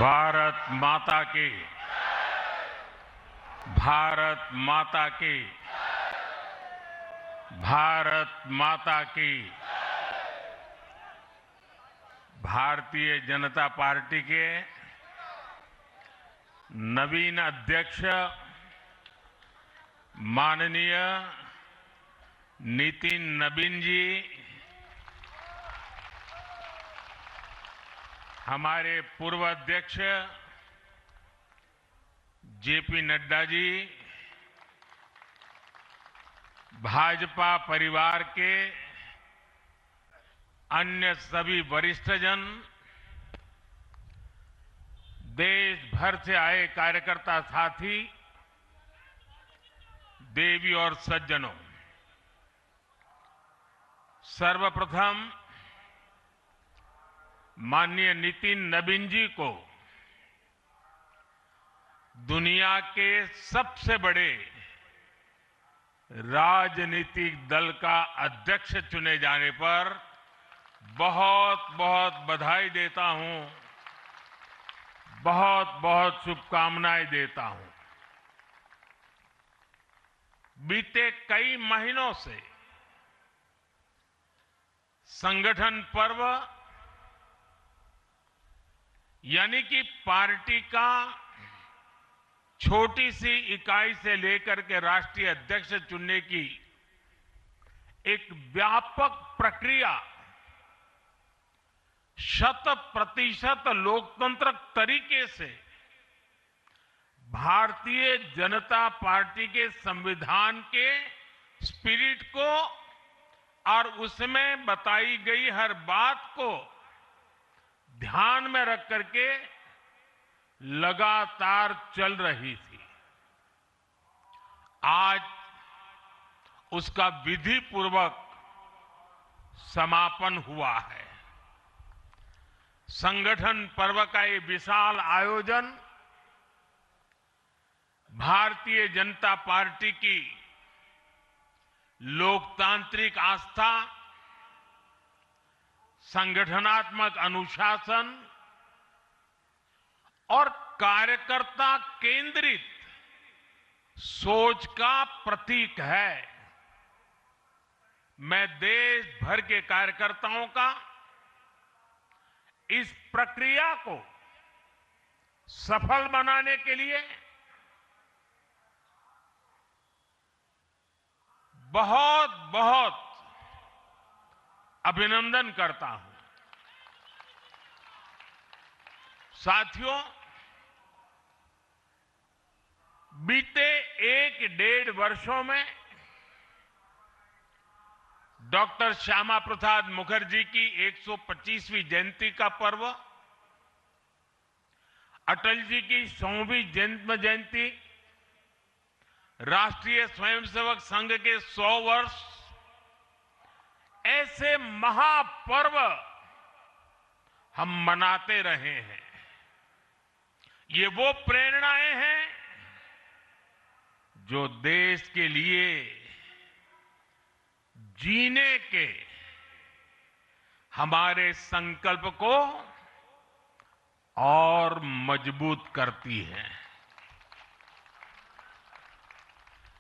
भारत माता की। भारत माता की। भारत माता की। भारतीय जनता पार्टी के नवीन अध्यक्ष माननीय नितिन नबीन जी, हमारे पूर्व अध्यक्ष जेपी नड्डा जी, भाजपा परिवार के अन्य सभी वरिष्ठजन, देश भर से आए कार्यकर्ता साथी, देवी और सज्जनों, सर्वप्रथम माननीय नितिन नबीन जी को दुनिया के सबसे बड़े राजनीतिक दल का अध्यक्ष चुने जाने पर बहुत बहुत बधाई देता हूं, बहुत बहुत शुभकामनाएं देता हूं। बीते कई महीनों से संगठन पर्व यानी कि पार्टी का छोटी सी इकाई से लेकर के राष्ट्रीय अध्यक्ष चुनने की एक व्यापक प्रक्रिया 100% लोकतंत्र तरीके से भारतीय जनता पार्टी के संविधान के स्पिरिट को और उसमें बताई गई हर बात को ध्यान में रख करके लगातार चल रही थी। आज उसका विधि पूर्वक समापन हुआ है। संगठन पर्व का ये विशाल आयोजन भारतीय जनता पार्टी की लोकतांत्रिक आस्था, संगठनात्मक अनुशासन और कार्यकर्ता केंद्रित सोच का प्रतीक है। मैं देश भर के कार्यकर्ताओं का इस प्रक्रिया को सफल बनाने के लिए बहुत बहुत अभिनंदन करता हूं। साथियों, बीते 1-1.5 वर्षों में डॉक्टर श्यामा प्रसाद मुखर्जी की 125वीं जयंती का पर्व, अटल जी की 100वीं जन्म जयंती, राष्ट्रीय स्वयंसेवक संघ के 100 वर्ष, ऐसे महापर्व हम मनाते रहे हैं। ये वो प्रेरणाएं हैं जो देश के लिए जीने के हमारे संकल्प को और मजबूत करती हैं।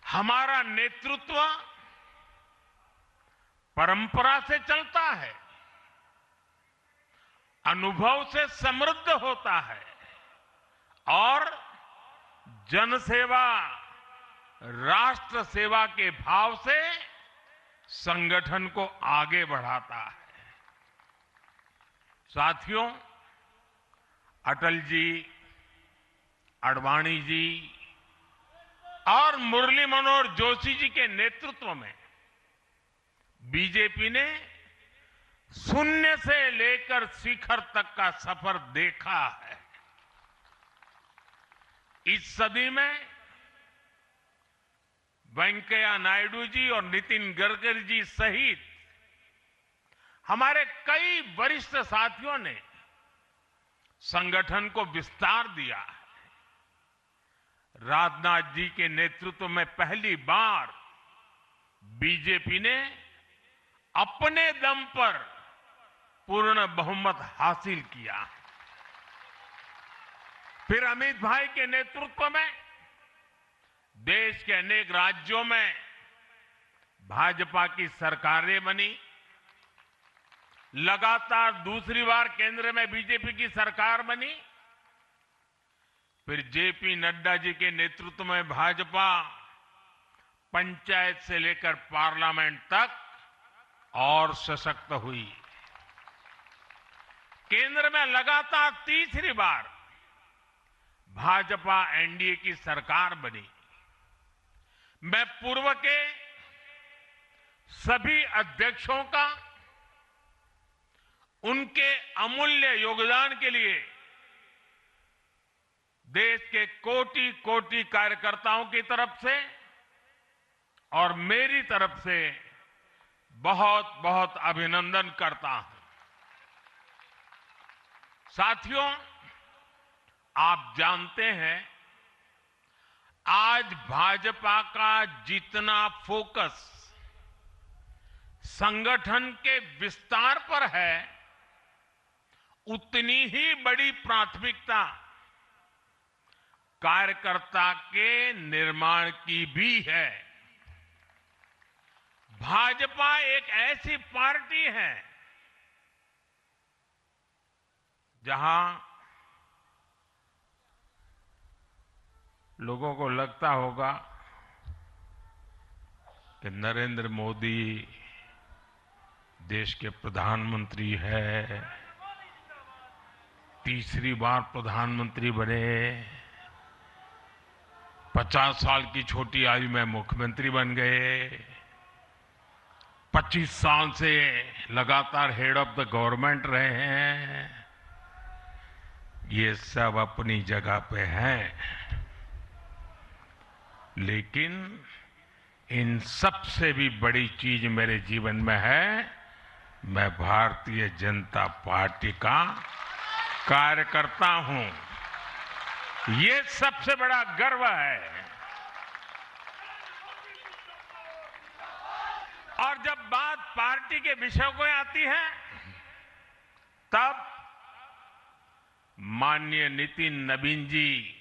हमारा नेतृत्व परंपरा से चलता है, अनुभव से समृद्ध होता है और जनसेवा, राष्ट्र सेवा के भाव से संगठन को आगे बढ़ाता है। साथियों, अटल जी, आडवाणी जी और मुरली मनोहर जोशी जी के नेतृत्व में बीजेपी ने शून्य से लेकर शिखर तक का सफर देखा है। इस सदी में वेंकैया नायडू जी और नितिन गडकरी जी सहित हमारे कई वरिष्ठ साथियों ने संगठन को विस्तार दिया है। राजनाथ जी के नेतृत्व में पहली बार बीजेपी ने अपने दम पर पूर्ण बहुमत हासिल किया। फिर अमित भाई के नेतृत्व में देश के अनेक राज्यों में भाजपा की सरकारें बनी। लगातार दूसरी बार केंद्र में बीजेपी की सरकार बनी। फिर जेपी नड्डा जी के नेतृत्व में भाजपा पंचायत से लेकर पार्लियामेंट तक और सशक्त हुई। केंद्र में लगातार तीसरी बार भाजपा एनडीए की सरकार बनी। मैं पूर्व के सभी अध्यक्षों का उनके अमूल्य योगदान के लिए देश के कोटि कोटि कार्यकर्ताओं की तरफ से और मेरी तरफ से बहुत बहुत अभिनंदन करता हूं। साथियों, आप जानते हैं आज भाजपा का जितना फोकस संगठन के विस्तार पर है, उतनी ही बड़ी प्राथमिकता कार्यकर्ता के निर्माण की भी है। भाजपा एक ऐसी पार्टी है जहां लोगों को लगता होगा कि नरेंद्र मोदी देश के प्रधानमंत्री है, तीसरी बार प्रधानमंत्री बने, 50 साल की छोटी आयु में मुख्यमंत्री बन गए, 25 साल से लगातार हेड ऑफ द गवर्नमेंट रहे हैं। ये सब अपनी जगह पे हैं, लेकिन इन सब से भी बड़ी चीज मेरे जीवन में है, मैं भारतीय जनता पार्टी का कार्यकर्ता हूं। ये सबसे बड़ा गर्व है। और जब बात पार्टी के विषयों को आती है, तब माननीय नितिन नवीन जी,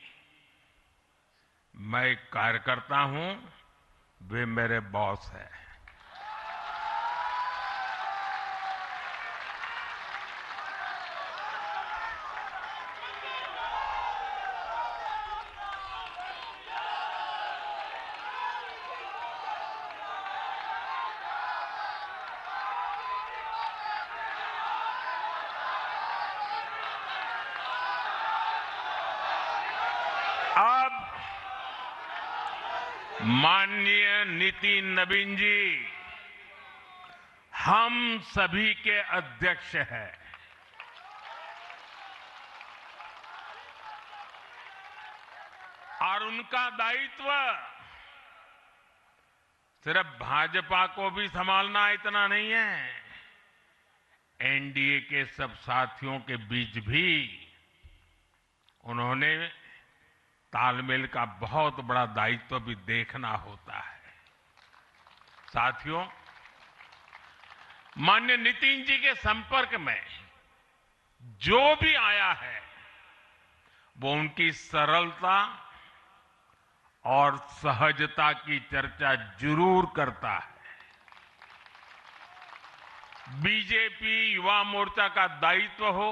मैं एक कार्यकर्ता हूं, वे मेरे बॉस हैं। अब माननीय नितिन नवीन जी हम सभी के अध्यक्ष हैं। और उनका दायित्व सिर्फ भाजपा को भी संभालना इतना नहीं है, एनडीए के सब साथियों के बीच भी उन्होंने तालमेल का बहुत बड़ा दायित्व भी देखना होता है। साथियों, माननीय नितिन जी के संपर्क में जो भी आया है, वो उनकी सरलता और सहजता की चर्चा जरूर करता है। बीजेपी युवा मोर्चा का दायित्व हो,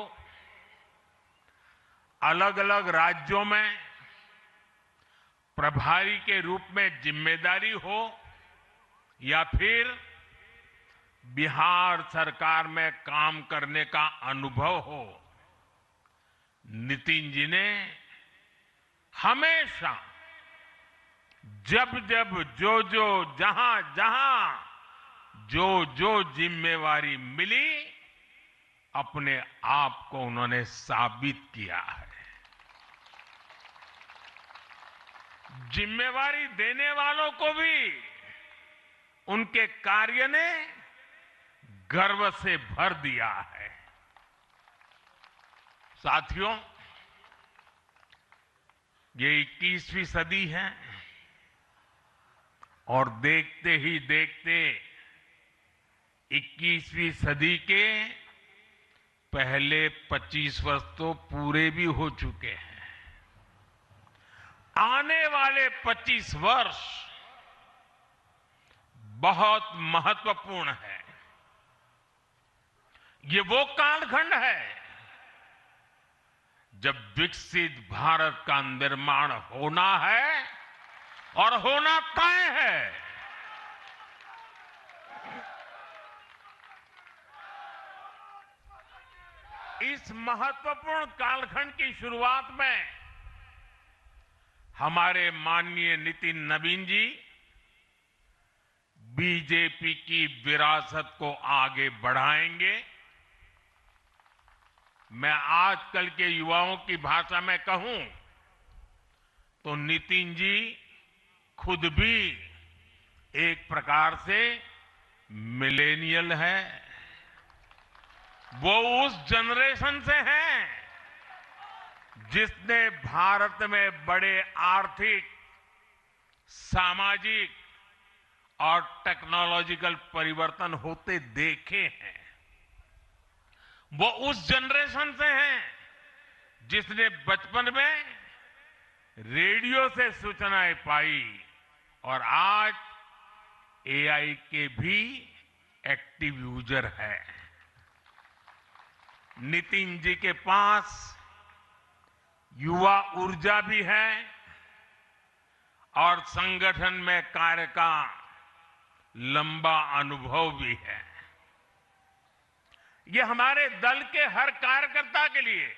अलग अलग राज्यों में प्रभारी के रूप में जिम्मेदारी हो, या फिर बिहार सरकार में काम करने का अनुभव हो, नितिन जी ने हमेशा जब जब जो जहां जो जिम्मेवारी मिली, अपने आप को उन्होंने साबित किया है। जिम्मेवारी देने वालों को भी उनके कार्य ने गर्व से भर दिया है। साथियों, ये 21वीं सदी है और देखते ही देखते 21वीं सदी के पहले 25 वर्ष तो पूरे भी हो चुके हैं। आने वाले 25 वर्ष बहुत महत्वपूर्ण है। ये वो कालखंड है जब विकसित भारत का निर्माण होना है और होना तय है। इस महत्वपूर्ण कालखंड की शुरुआत में हमारे माननीय नितिन नवीन जी बीजेपी की विरासत को आगे बढ़ाएंगे। मैं आजकल के युवाओं की भाषा में कहूं तो नितिन जी खुद भी एक प्रकार से मिलेनियल है। वो उस जनरेशन से हैं जिसने भारत में बड़े आर्थिक, सामाजिक और टेक्नोलॉजिकल परिवर्तन होते देखे हैं। वो उस जनरेशन से हैं जिसने बचपन में रेडियो से सूचनाएं पाई और आज एआई के भी एक्टिव यूजर है। नितिन जी के पास युवा ऊर्जा भी है और संगठन में कार्य का लंबा अनुभव भी है। ये हमारे दल के हर कार्यकर्ता के लिए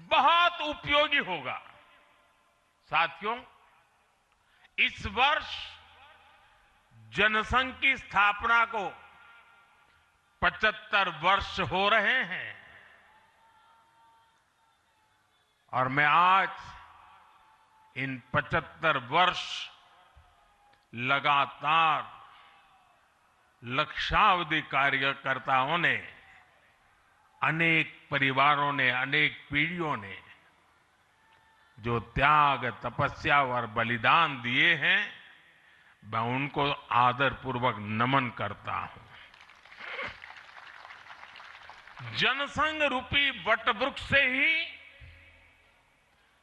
बहुत उपयोगी होगा। साथियों, इस वर्ष जनसंघ की स्थापना को 75 वर्ष हो रहे हैं और मैं आज इन 75 वर्ष लगातार लक्षावधि कार्यकर्ताओं ने, अनेक परिवारों ने, अनेक पीढ़ियों ने जो त्याग, तपस्या और बलिदान दिए हैं, मैं उनको आदरपूर्वक नमन करता हूं। जनसंघ रूपी वटवृक्ष से ही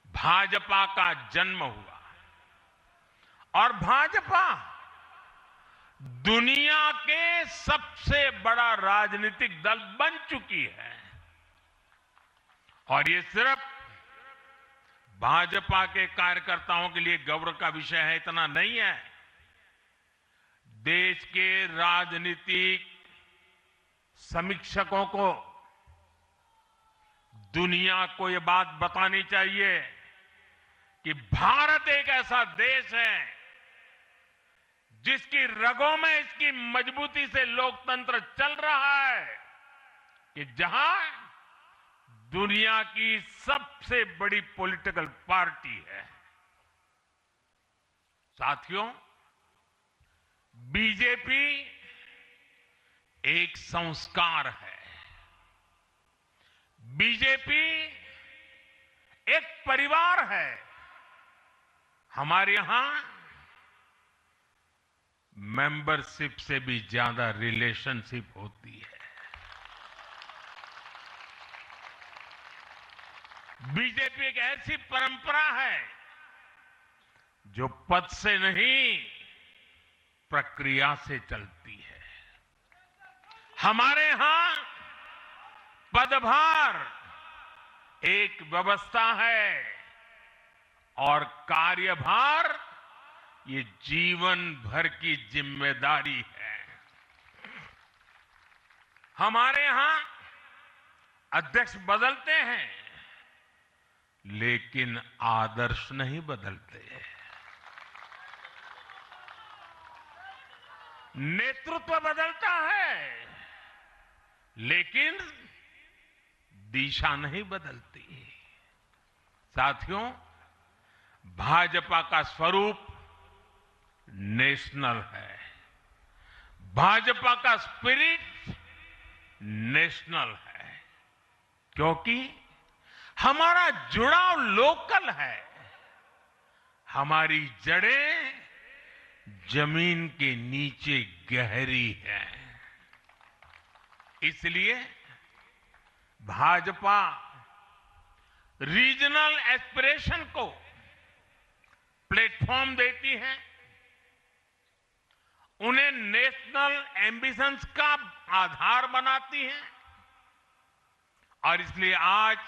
भाजपा का जन्म हुआ और भाजपा दुनिया के सबसे बड़ा राजनीतिक दल बन चुकी है। और ये सिर्फ भाजपा के कार्यकर्ताओं के लिए गौरव का विषय है इतना नहीं है। देश के राजनीतिक समीक्षकों को दुनिया को ये बात बतानी चाहिए कि भारत एक ऐसा देश है जिसकी रगों में इसकी मजबूती से लोकतंत्र चल रहा है, कि जहां दुनिया की सबसे बड़ी पॉलिटिकल पार्टी है। साथियों, बीजेपी एक संस्कार है। बीजेपी एक परिवार है। हमारे यहां मेंबरशिप से भी ज्यादा रिलेशनशिप होती है। बीजेपी एक ऐसी परंपरा है जो पद से नहीं, प्रक्रिया से चलती है। हमारे यहां पदभार एक व्यवस्था है और कार्यभार ये जीवन भर की जिम्मेदारी है। हमारे यहां अध्यक्ष बदलते हैं लेकिन आदर्श नहीं बदलते। नेतृत्व बदलता है लेकिन दिशा नहीं बदलती। साथियों, भाजपा का स्वरूप नेशनल है। भाजपा का स्पिरिट नेशनल है, क्योंकि हमारा जुड़ाव लोकल है। हमारी जड़ें जमीन के नीचे गहरी है। इसलिए भाजपा रीजनल एस्पिरेशन को प्लेटफॉर्म देती है, उन्हें नेशनल एम्बिशंस का आधार बनाती है। और इसलिए आज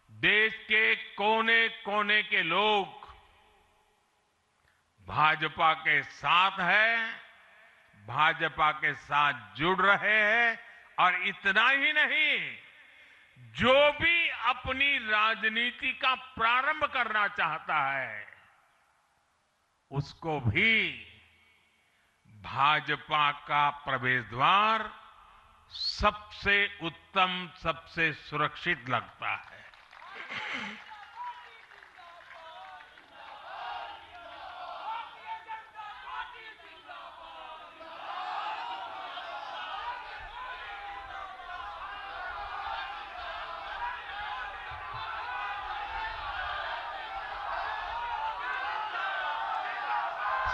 देश के कोने कोने के लोग भाजपा के साथ हैं, भाजपा के साथ जुड़ रहे हैं। और इतना ही नहीं, जो भी अपनी राजनीति का प्रारंभ करना चाहता है, उसको भी भाजपा का प्रवेश द्वार सबसे उत्तम, सबसे सुरक्षित लगता है।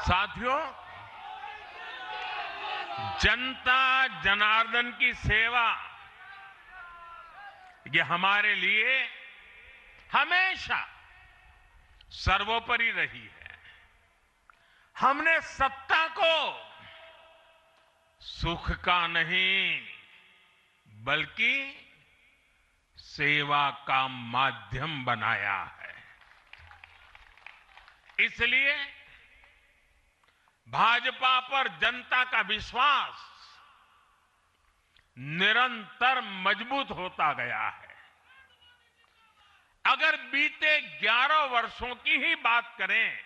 साथियों, जनता जनार्दन की सेवा ये हमारे लिए हमेशा सर्वोपरि रही है। हमने सत्ता को सुख का नहीं बल्कि सेवा का माध्यम बनाया है। इसलिए भाजपा पर जनता का विश्वास निरंतर मजबूत होता गया है। अगर बीते 11 वर्षों की ही बात करें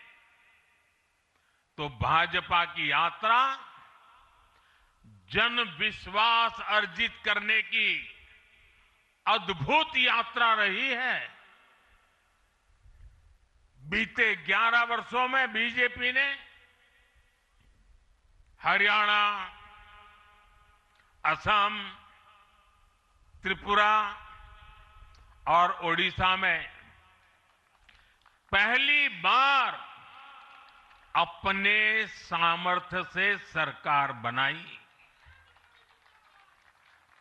तो भाजपा की यात्रा जन विश्वास अर्जित करने की अद्भुत यात्रा रही है। बीते 11 वर्षों में बीजेपी ने हरियाणा, असम, त्रिपुरा और ओडिशा में पहली बार अपने सामर्थ्य से सरकार बनाई।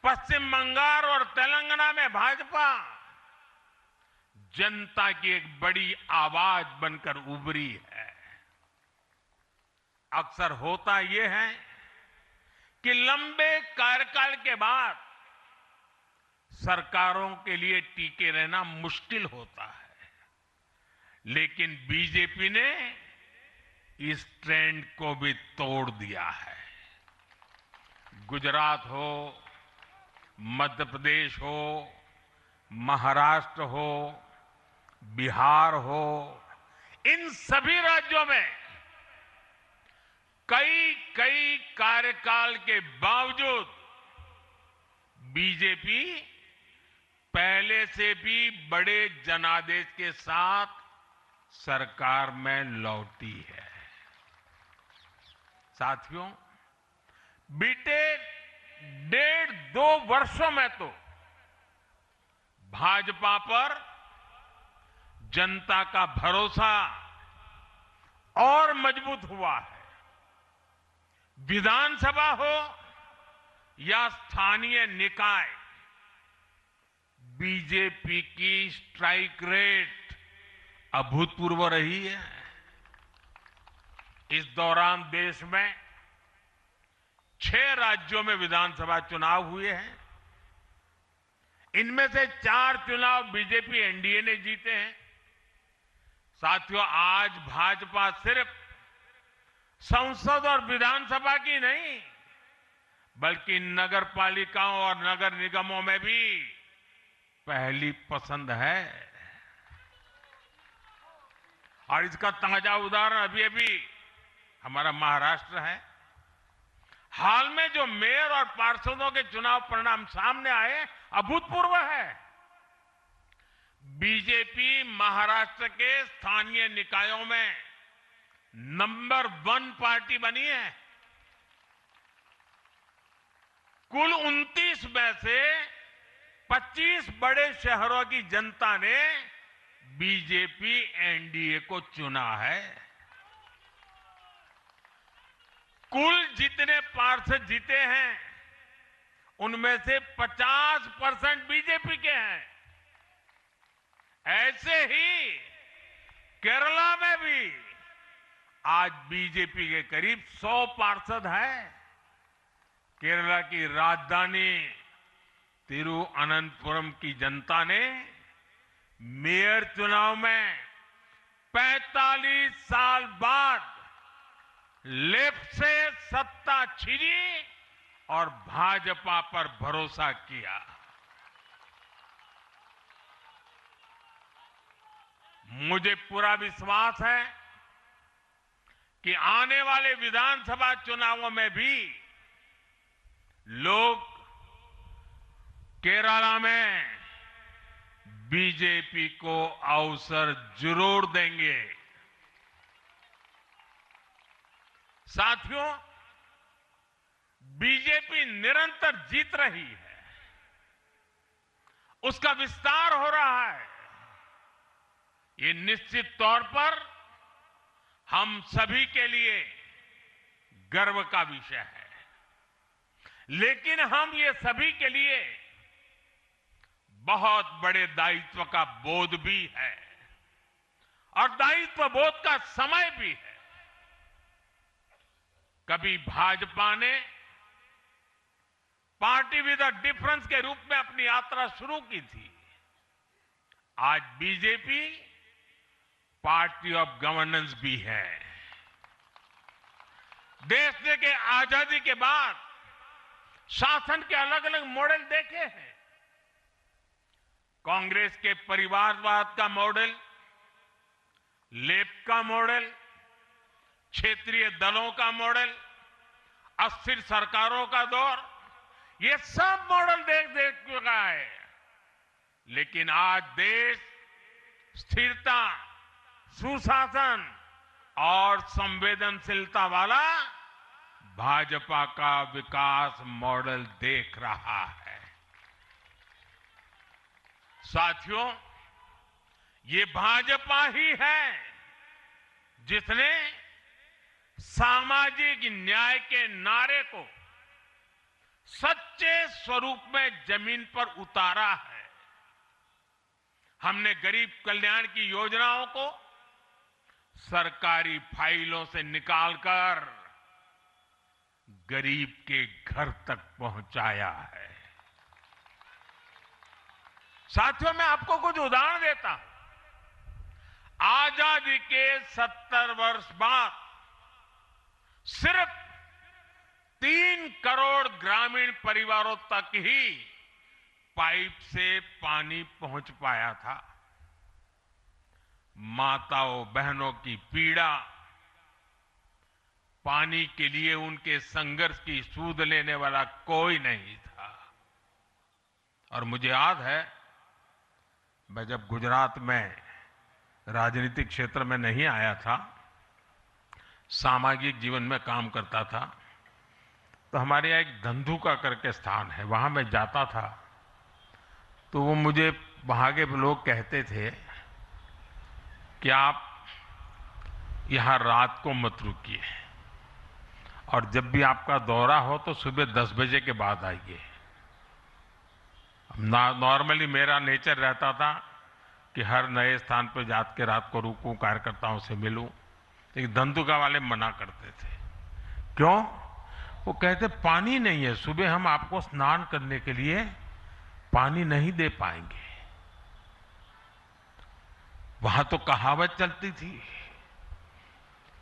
पश्चिम बंगाल और तेलंगाना में भाजपा जनता की एक बड़ी आवाज बनकर उभरी है। अक्सर होता यह है कि लंबे कार्यकाल के बाद सरकारों के लिए टिके रहना मुश्किल होता है, लेकिन बीजेपी ने इस ट्रेंड को भी तोड़ दिया है। गुजरात हो, मध्य प्रदेश हो, महाराष्ट्र हो, बिहार हो, इन सभी राज्यों में कई कार्यकाल के बावजूद बीजेपी पहले से भी बड़े जनादेश के साथ सरकार में लौटी है। साथियों, बीते 1.5-2 वर्षों में तो भाजपा पर जनता का भरोसा और मजबूत हुआ है। विधानसभा हो या स्थानीय निकाय, बीजेपी की स्ट्राइक रेट अभूतपूर्व रही है। इस दौरान देश में 6 राज्यों में विधानसभा चुनाव हुए हैं। इनमें से 4 चुनाव बीजेपी एनडीए ने जीते हैं। साथियों, आज भाजपा सिर्फ संसद और विधानसभा की नहीं बल्कि नगर पालिकाओं और नगर निगमों में भी पहली पसंद है। और इसका ताजा उदाहरण अभी हमारा महाराष्ट्र है। हाल में जो मेयर और पार्षदों के चुनाव परिणाम सामने आए, अभूतपूर्व है। बीजेपी महाराष्ट्र के स्थानीय निकायों में नंबर 1 पार्टी बनी है। कुल 29 में से 25 बड़े शहरों की जनता ने बीजेपी एनडीए को चुना है। कुल जितने पार्षद जीते हैं उनमें से 50% बीजेपी के हैं। ऐसे ही केरला में भी आज बीजेपी के करीब 100 पार्षद हैं। केरला की राजधानी तिरुअनंतपुरम की जनता ने मेयर चुनाव में 45 साल बाद लेफ्ट से सत्ता छीनी और भाजपा पर भरोसा किया। मुझे पूरा विश्वास है कि आने वाले विधानसभा चुनावों में भी लोग केरला में बीजेपी को अवसर जरूर देंगे। साथियों, बीजेपी निरंतर जीत रही है, उसका विस्तार हो रहा है। ये निश्चित तौर पर हम सभी के लिए गर्व का विषय है, लेकिन हम ये सभी के लिए बहुत बड़े दायित्व का बोध भी है और दायित्व बोध का समय भी है। कभी भाजपा ने पार्टी विद अ डिफरेंस के रूप में अपनी यात्रा शुरू की थी। आज बीजेपी पार्टी ऑफ गवर्नेंस भी है। देश के आजादी के बाद शासन के अलग अलग मॉडल देखे हैं। कांग्रेस के परिवारवाद का मॉडल, लेफ्ट का मॉडल, क्षेत्रीय दलों का मॉडल, अस्थिर सरकारों का दौर, ये सब मॉडल देख चुका है। लेकिन आज देश स्थिरता, सुशासन और संवेदनशीलता वाला भाजपा का विकास मॉडल देख रहा है। साथियों, ये भाजपा ही है जिसने सामाजिक न्याय के नारे को सच्चे स्वरूप में जमीन पर उतारा है। हमने गरीब कल्याण की योजनाओं को सरकारी फाइलों से निकालकर गरीब के घर तक पहुंचाया है। साथियों, मैं आपको कुछ उदाहरण देता हूं। आजादी के 70 वर्ष बाद सिर्फ 3 करोड़ ग्रामीण परिवारों तक ही पाइप से पानी पहुंच पाया था। माताओं बहनों की पीड़ा, पानी के लिए उनके संघर्ष की सूध लेने वाला कोई नहीं था। और मुझे याद है, मैं जब गुजरात में राजनीतिक क्षेत्र में नहीं आया था, सामाजिक जीवन में काम करता था, तो हमारे यहाँ एक धंधुका करके स्थान है, वहां मैं जाता था तो वो मुझे वहां के लोग कहते थे कि आप यहां रात को मत रुकिए और जब भी आपका दौरा हो तो सुबह 10 बजे के बाद आइए। नॉर्मली मेरा नेचर रहता था कि हर नए स्थान पर जात के रात को रुकूं, कार्यकर्ताओं से मिलूं, लेकिन धंधुका वाले मना करते थे। क्यों? वो कहते पानी नहीं है, सुबह हम आपको स्नान करने के लिए पानी नहीं दे पाएंगे। वहां तो कहावत चलती थी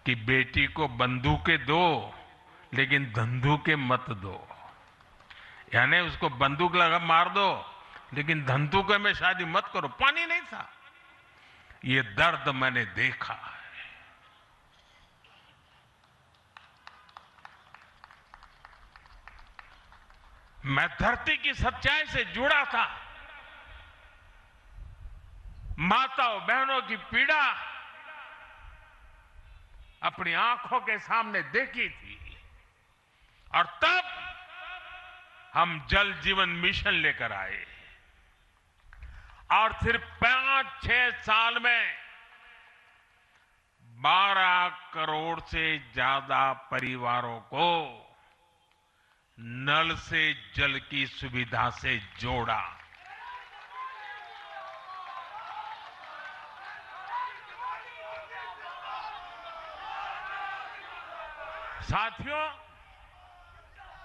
कि बेटी को बंदूकें दो लेकिन धंधुके मत दो, यानी उसको बंदूक लगा मार दो लेकिन धंधुके में शादी मत करो। पानी नहीं था। ये दर्द मैंने देखा है। मैं धरती की सच्चाई से जुड़ा था। माताओं बहनों की पीड़ा अपनी आंखों के सामने देखी थी और तब हम जल जीवन मिशन लेकर आए और सिर्फ 5-6 साल में 12 करोड़ से ज्यादा परिवारों को नल से जल की सुविधा से जोड़ा। साथियों,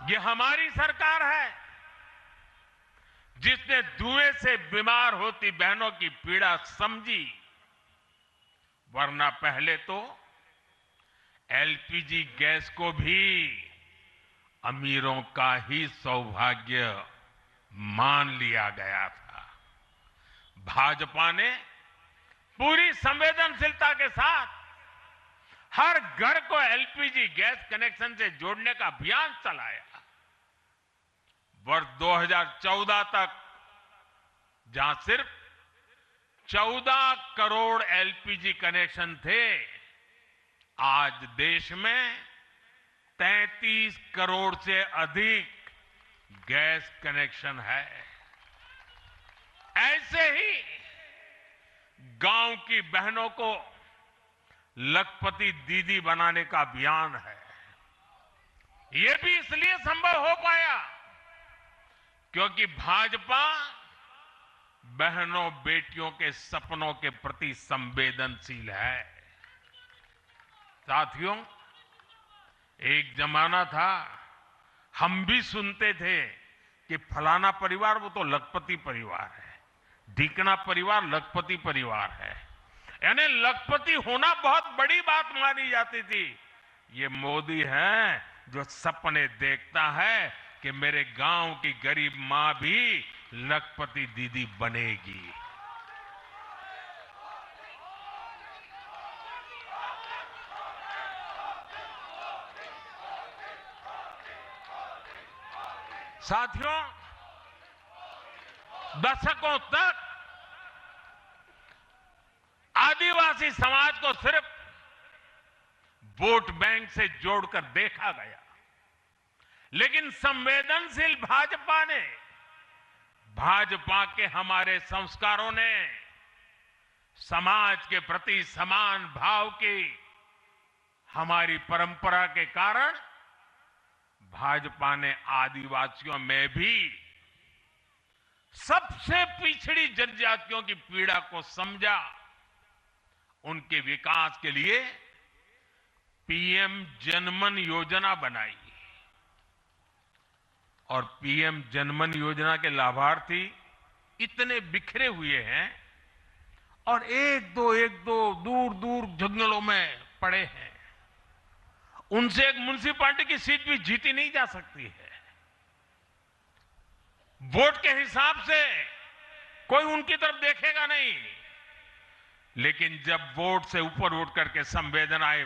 ये हमारी सरकार है जिसने धुएं से बीमार होती बहनों की पीड़ा समझी, वरना पहले तो एलपीजी गैस को भी अमीरों का ही सौभाग्य मान लिया गया था। भाजपा ने पूरी संवेदनशीलता के साथ हर घर को एलपीजी गैस कनेक्शन से जोड़ने का अभियान चलाया। वर्ष 2014 तक जहां सिर्फ 14 करोड़ एलपीजी कनेक्शन थे, आज देश में 33 करोड़ से अधिक गैस कनेक्शन है। ऐसे ही गांव की बहनों को लखपति दीदी बनाने का अभियान है। यह भी इसलिए संभव हो पाया क्योंकि भाजपा बहनों बेटियों के सपनों के प्रति संवेदनशील है। साथियों, एक जमाना था हम भी सुनते थे कि फलाना परिवार वो तो लखपति परिवार है, ढीकना परिवार लखपति परिवार है, यानी लखपति होना बहुत बड़ी बात मानी जाती थी। ये मोदी है जो सपने देखता है कि मेरे गांव की गरीब मां भी लखपति दीदी बनेगी। साथियों, दशकों तक आदिवासी समाज को सिर्फ वोट बैंक से जोड़कर देखा गया, लेकिन संवेदनशील भाजपा के हमारे संस्कारों ने समाज के प्रति समान भाव की हमारी परंपरा के कारण भाजपा ने आदिवासियों में भी सबसे पिछड़ी जनजातियों की पीड़ा को समझा। उनके विकास के लिए पीएम जनमन योजना बनाई और पीएम जनमन योजना के लाभार्थी इतने बिखरे हुए हैं और एक दो दूर दूर जंगलों में पड़े हैं। उनसे एक म्युनिसिपैलिटी की सीट भी जीती नहीं जा सकती है। वोट के हिसाब से कोई उनकी तरफ देखेगा नहीं, लेकिन जब वोट से ऊपर उठ करके संवेदनाएं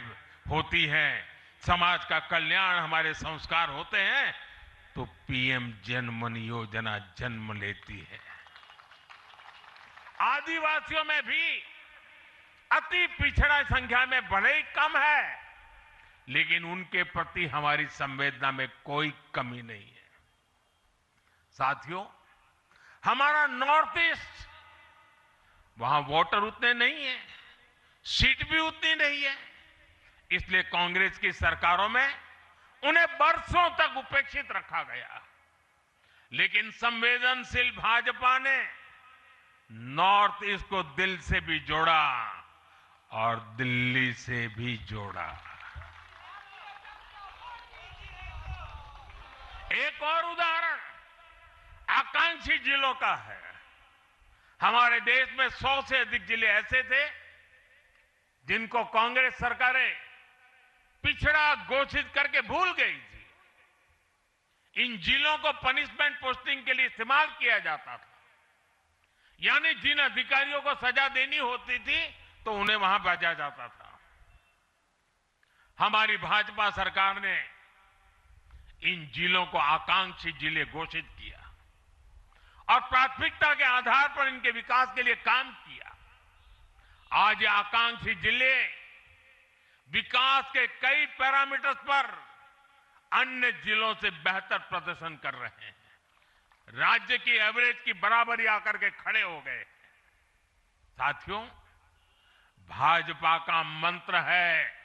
होती हैं, समाज का कल्याण हमारे संस्कार होते हैं, तो पीएम जनमन योजना जन्म लेती है। आदिवासियों में भी अति पिछड़ा संख्या में भले ही कम है, लेकिन उनके प्रति हमारी संवेदना में कोई कमी नहीं है। साथियों, हमारा नॉर्थ ईस्ट, वहां वोटर उतने नहीं है, सीट भी उतनी नहीं है, इसलिए कांग्रेस की सरकारों में उन्हें बरसों तक उपेक्षित रखा गया। लेकिन संवेदनशील भाजपा ने नॉर्थ ईस्ट को दिल से भी जोड़ा और दिल्ली से भी जोड़ा। एक और उदाहरण आकांक्षी जिलों का है। हमारे देश में 100 से अधिक जिले ऐसे थे जिनको कांग्रेस सरकारें पिछड़ा घोषित करके भूल गई थी। इन जिलों को पनिशमेंट पोस्टिंग के लिए इस्तेमाल किया जाता था, यानी जिन अधिकारियों को सजा देनी होती थी तो उन्हें वहां भेजा जाता था। हमारी भाजपा सरकार ने इन जिलों को आकांक्षी जिले घोषित किया और प्राथमिकता के आधार पर इनके विकास के लिए काम किया। आज ये आकांक्षी जिले विकास के कई पैरामीटर्स पर अन्य जिलों से बेहतर प्रदर्शन कर रहे हैं, राज्य की एवरेज की बराबरी आकर के खड़े हो गए। साथियों, भाजपा का मंत्र है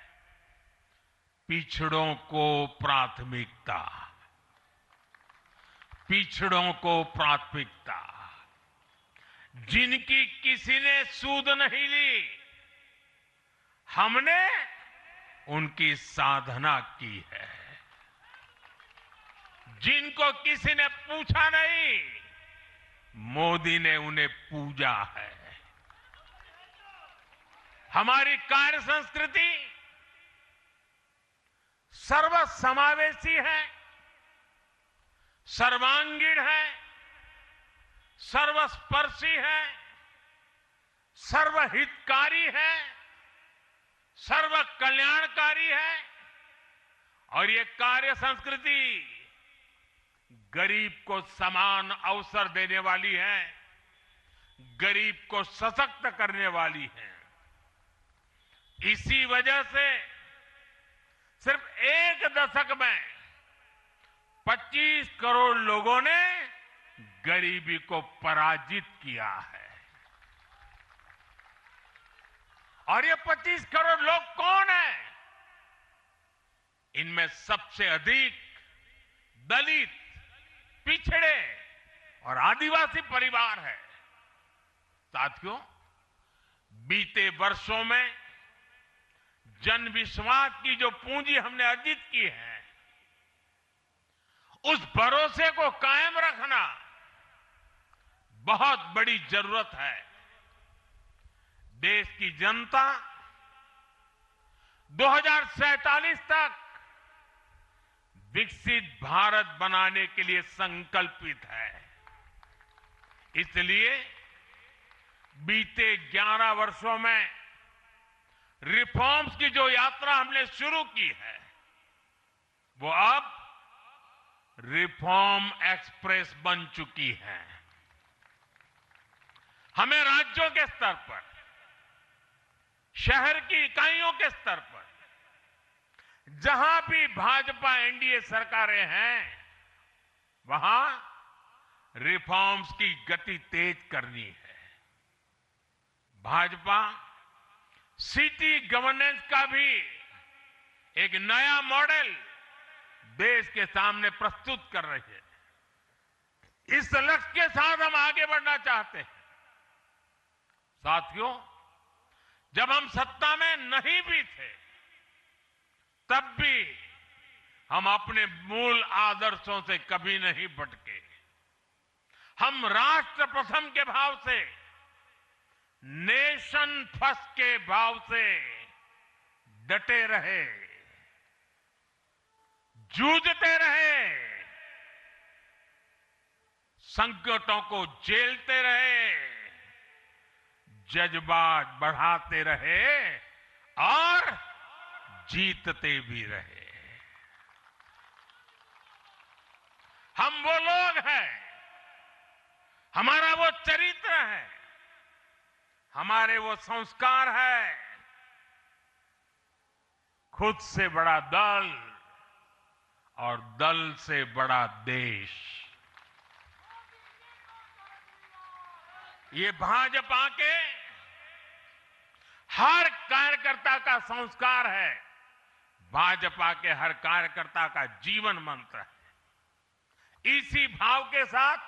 पिछड़ों को प्राथमिकता, पिछड़ों को प्राथमिकता। जिनकी किसी ने सूद नहीं ली, हमने उनकी साधना की है। जिनको किसी ने पूछा नहीं, मोदी ने उन्हें पूजा है। हमारी कार्य संस्कृति सर्वसमावेशी है, सर्वांगीण है, सर्वस्पर्शी है, सर्वहितकारी है, सर्व कल्याणकारी है। और ये कार्य संस्कृति गरीब को समान अवसर देने वाली है, गरीब को सशक्त करने वाली है। इसी वजह से सिर्फ एक दशक में 25 करोड़ लोगों ने गरीबी को पराजित किया है। और ये 25 करोड़ लोग कौन हैं? इनमें सबसे अधिक दलित, पिछड़े और आदिवासी परिवार है। साथियों, बीते वर्षों में जन विश्वास की जो पूंजी हमने अर्जित की है, उस भरोसे को कायम रखना बहुत बड़ी जरूरत है। देश की जनता 2047 तक विकसित भारत बनाने के लिए संकल्पित है। इसलिए बीते 11 वर्षों में रिफॉर्म्स की जो यात्रा हमने शुरू की है, वो अब रिफॉर्म एक्सप्रेस बन चुकी है। हमें राज्यों के स्तर पर, शहर की इकाइयों के स्तर पर, जहां भी भाजपा एनडीए सरकारें हैं, वहां रिफॉर्म्स की गति तेज करनी है। भाजपा सिटी गवर्नेंस का भी एक नया मॉडल देश के सामने प्रस्तुत कर रही है। इस लक्ष्य के साथ हम आगे बढ़ना चाहते हैं। साथियों, जब हम सत्ता में नहीं भी थे, तब भी हम अपने मूल आदर्शों से कभी नहीं भटके। हम राष्ट्र प्रथम के भाव से, नेशन फर्स्ट के भाव से डटे रहे, जूझते रहे, संकटों को झेलते रहे, जज्बात बढ़ाते रहे और जीतते भी रहे। हम वो लोग हैं, हमारा वो चरित्र है, हमारे वो संस्कार है। खुद से बड़ा दल और दल से बड़ा देश, ये भाजपा के हर कार्यकर्ता का संस्कार है, भाजपा के हर कार्यकर्ता का जीवन मंत्र है। इसी भाव के साथ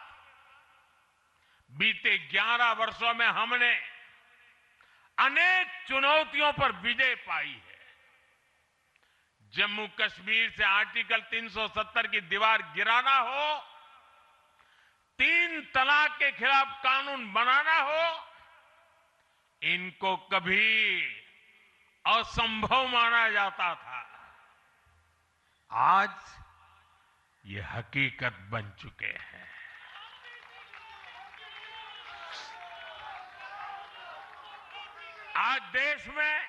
बीते 11 वर्षों में हमने अनेक चुनौतियों पर विजय पाई है। जम्मू कश्मीर से आर्टिकल 370 की दीवार गिराना हो, 3 तलाक के खिलाफ कानून बनाना हो, इनको कभी असंभव माना जाता था। आज ये हकीकत बन चुके हैं। आज देश में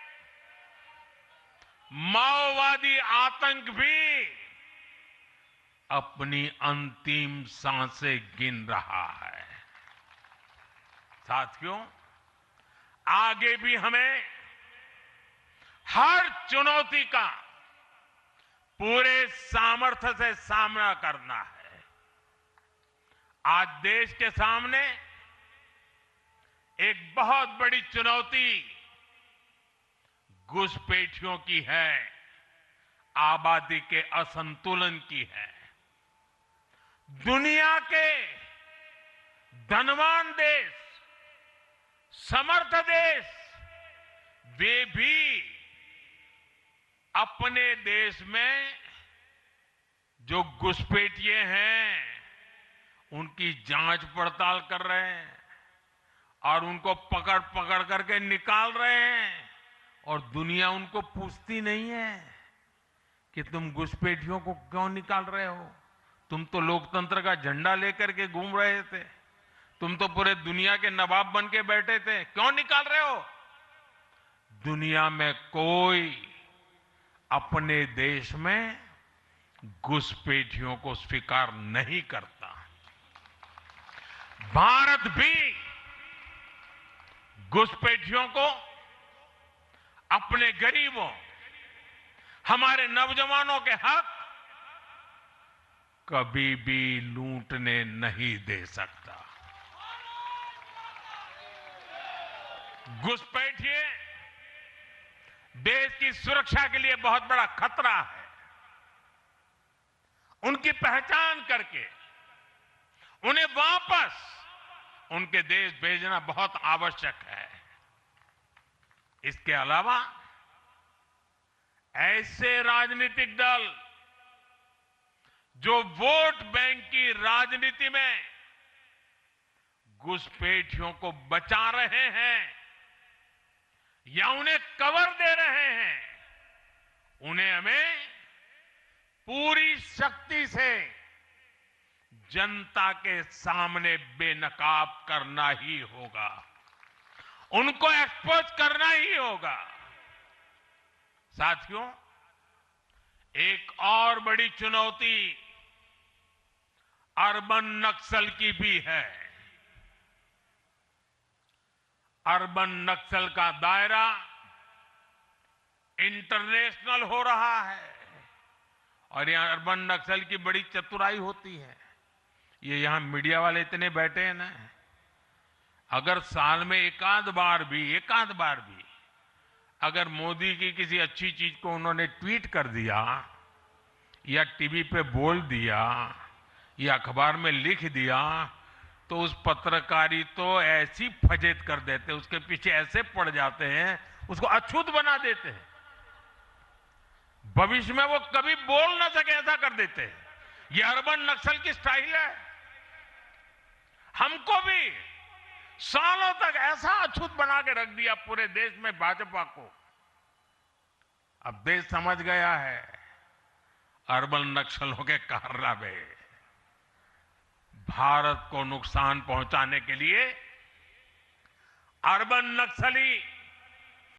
माओवादी आतंक भी अपनी अंतिम सांसें गिन रहा है। साथियों, आगे भी हमें हर चुनौती का पूरे सामर्थ्य से सामना करना है। आज देश के सामने एक बहुत बड़ी चुनौती घुसपैठियों की है, आबादी के असंतुलन की है। दुनिया के धनवान देश, समर्थ देश, वे भी अपने देश में जो घुसपैठिए हैं उनकी जांच पड़ताल कर रहे हैं और उनको पकड़ पकड़ करके निकाल रहे हैं और दुनिया उनको पूछती नहीं है कि तुम घुसपैठियों को क्यों निकाल रहे हो। तुम तो लोकतंत्र का झंडा लेकर के घूम रहे थे, तुम तो पूरे दुनिया के नवाब बन के बैठे थे, क्यों निकाल रहे हो। दुनिया में कोई अपने देश में घुसपैठियों को स्वीकार नहीं करता। भारत भी घुसपैठियों को अपने गरीबों, हमारे नौजवानों के हक कभी भी लूटने नहीं दे सकता। घुसपैठिए देश की सुरक्षा के लिए बहुत बड़ा खतरा है। उनकी पहचान करके उन्हें वापस उनके देश भेजना बहुत आवश्यक है। इसके अलावा ऐसे राजनीतिक दल जो वोट बैंक की राजनीति में घुसपैठियों को बचा रहे हैं या उन्हें कवर दे रहे हैं, उन्हें हमें पूरी शक्ति से जनता के सामने बेनकाब करना ही होगा, उनको एक्सपोज करना ही होगा। साथियों, एक और बड़ी चुनौती अर्बन नक्सल की भी है। अर्बन नक्सल का दायरा इंटरनेशनल हो रहा है और यहां अर्बन नक्सल की बड़ी चतुराई होती है। ये यहां मीडिया वाले इतने बैठे हैं ना, अगर साल में एकाध बार भी अगर मोदी की किसी अच्छी चीज को उन्होंने ट्वीट कर दिया या टीवी पे बोल दिया या अखबार में लिख दिया तो उस पत्रकारी तो ऐसी फजेत कर देते, उसके पीछे ऐसे पड़ जाते हैं, उसको अछूत बना देते हैं, भविष्य में वो कभी बोल ना सके ऐसा कर देते हैं। ये अर्बन नक्सल की स्टाइल है। हमको भी सालों तक ऐसा अछूत बना के रख दिया पूरे देश में भाजपा को। अब देश समझ गया है अर्बन नक्सलों के कारनामे। भारत को नुकसान पहुंचाने के लिए अर्बन नक्सली